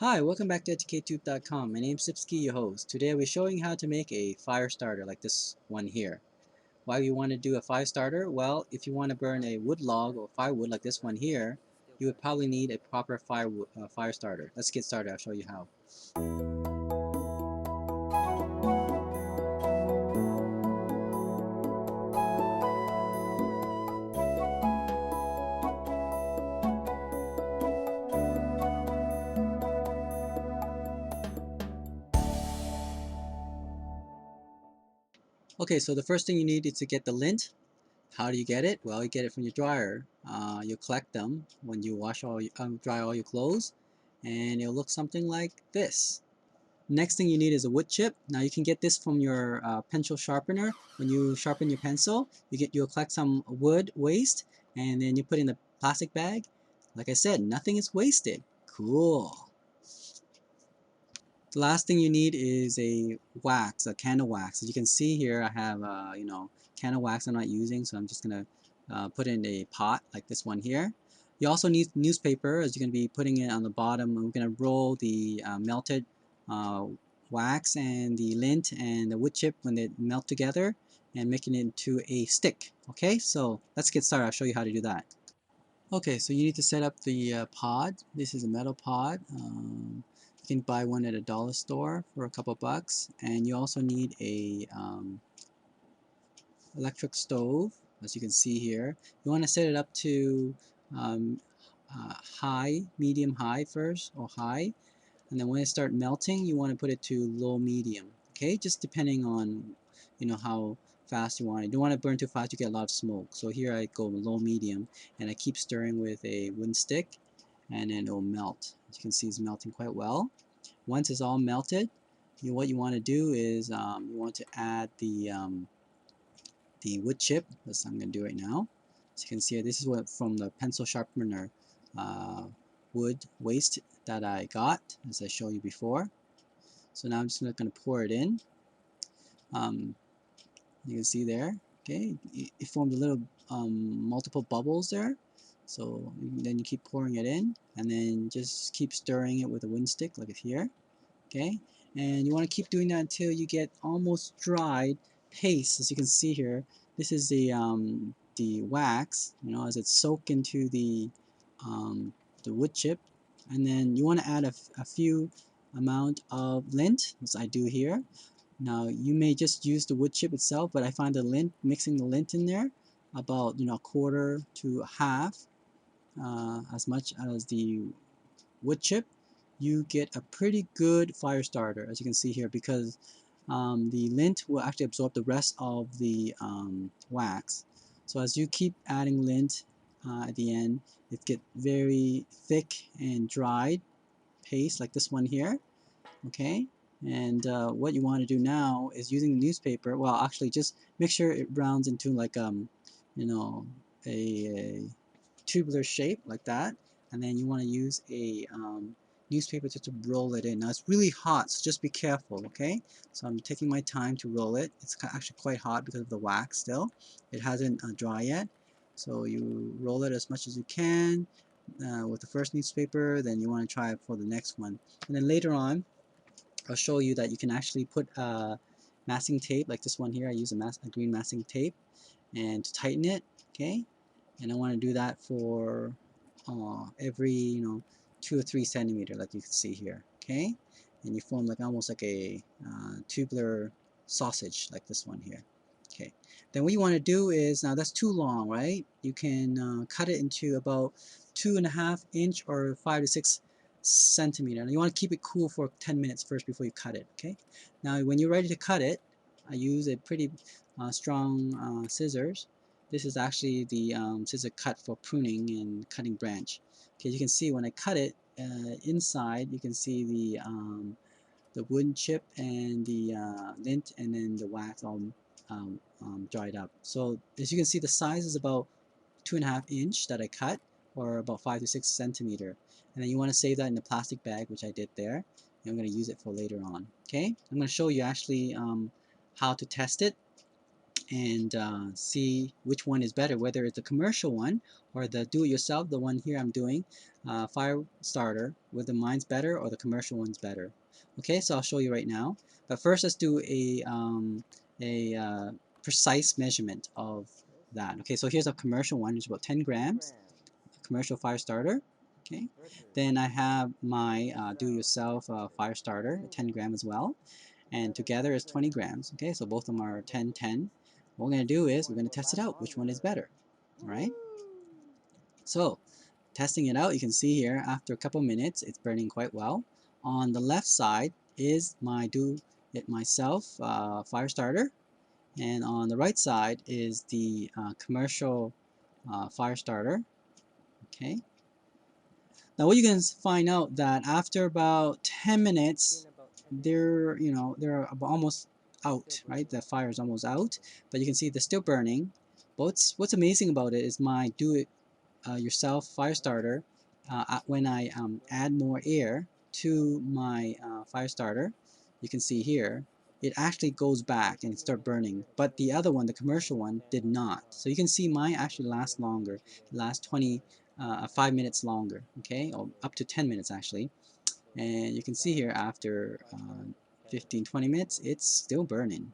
Hi, welcome back to EducateTube.com. My name is Sipsky, your host. Today I'll be showing how to make a fire starter like this one here. Why you want to do a fire starter? Well, if you want to burn a wood log or firewood like this one here, you would probably need a proper fire starter. Let's get started. I'll show you how. Okay, so the first thing you need is to get the lint. How do you get it? Well, you get it from your dryer. You collect them when you dry all your clothes, and it'll look something like this. Next thing you need is a wood chip. Now you can get this from your pencil sharpener. When you sharpen your pencil, you'll collect some wood waste and then you put in a plastic bag. Like I said, nothing is wasted. Cool. The last thing you need is a wax, a candle wax. As you can see here, I have candle wax I'm not using, so I'm just gonna put in a pot like this one here. You also need newspaper, as you're gonna be putting it on the bottom. We're gonna roll the melted uh, wax and the lint and the wood chip when they melt together and making it into a stick. Okay, so let's get started. I'll show you how to do that. Okay, so you need to set up the pod. This is a metal pod. You can buy one at a dollar store for a couple bucks, and you also need a electric stove, as you can see here. You want to set it up to um, high, medium high first, or high, and then when it starts melting, you want to put it to low medium. Okay, just depending on how fast you want it. You don't want to burn too fast, you get a lot of smoke. So here I go low medium, and I keep stirring with a wooden stick, and then it'll melt. As you can see, it's melting quite well. Once it's all melted, what you want to do is you want to add the wood chip. That's what I'm going to do right now. As you can see, this is what from the pencil sharpener uh, wood waste that I got, as I showed you before. So now I'm just going to pour it in. Um, you can see there, okay, it formed a little multiple bubbles there. So then you keep pouring it in, and then just keep stirring it with a wind stick like here, okay. And you want to keep doing that until you get almost dried paste. As you can see here, this is the wax, as it's soaked into the wood chip, and then you want to add a few amount of lint, as I do here. Now you may just use the wood chip itself, but I find the lint, mixing the lint in there, about a quarter to half as much as the wood chip, you get a pretty good fire starter, as you can see here, because the lint will actually absorb the rest of the wax. So as you keep adding lint at the end, it gets very thick and dried paste like this one here. Okay, and what you want to do now is using the newspaper. Well, actually, just make sure it rounds into like you know, a tubular shape like that, and then you want to use a newspaper just to roll it in. Now it's really hot, so just be careful. Okay, so I'm taking my time to roll it. It's actually quite hot because of the wax still. It hasn't dry yet, so you roll it as much as you can with the first newspaper. Then you want to try it for the next one, and then later on I'll show you that you can actually put masking tape like this one here. I use a green masking tape and to tighten it, okay? And I want to do that for every 2 or 3 centimeter, like you can see here, okay? And you form like almost like a tubular sausage like this one here. Okay, then what you want to do is, now that's too long, right? You can cut it into about 2.5 inch or 5 to 6 centimeter. And you want to keep it cool for 10 minutes first before you cut it, okay? Now when you're ready to cut it, I use a pretty strong scissors. This is actually the scissor cut for pruning and cutting branch. Okay, you can see when I cut it, inside you can see the wooden chip and the lint and then the wax all dried up. So as you can see, the size is about 2.5 inch that I cut, or about 5 to 6 centimeter. And then you want to save that in a plastic bag, which I did there. And I'm going to use it for later on. Okay, I'm going to show you actually how to test it. and see which one is better, whether it's the commercial one or the do-it-yourself, the one here I'm doing, fire starter, whether mine's better or the commercial one's better. Okay, so I'll show you right now. But first, let's do a precise measurement of that. Okay, so here's a commercial one. It's about 10 grams, commercial fire starter. Okay, then I have my do-it-yourself fire starter, 10 gram as well, and together is 20 grams. Okay, so both of them are 10, 10. What we're going to do is we're going to test it out, which one is better. All right, so testing it out, you can see here after a couple minutes it's burning quite well. On the left side is my do-it-myself fire starter, and on the right side is the commercial fire starter. Okay, now what you can find out that after about 10 minutes they're almost out, right? The fire is almost out, but you can see they're still burning. But what's amazing about it is my do-it-yourself fire starter. When I add more air to my fire starter, you can see here it actually goes back and it starts burning. But the other one, the commercial one, did not. So you can see mine actually lasts longer. It lasts 5 minutes longer, okay, or up to 10 minutes actually. And you can see here after 15-20 minutes it's still burning.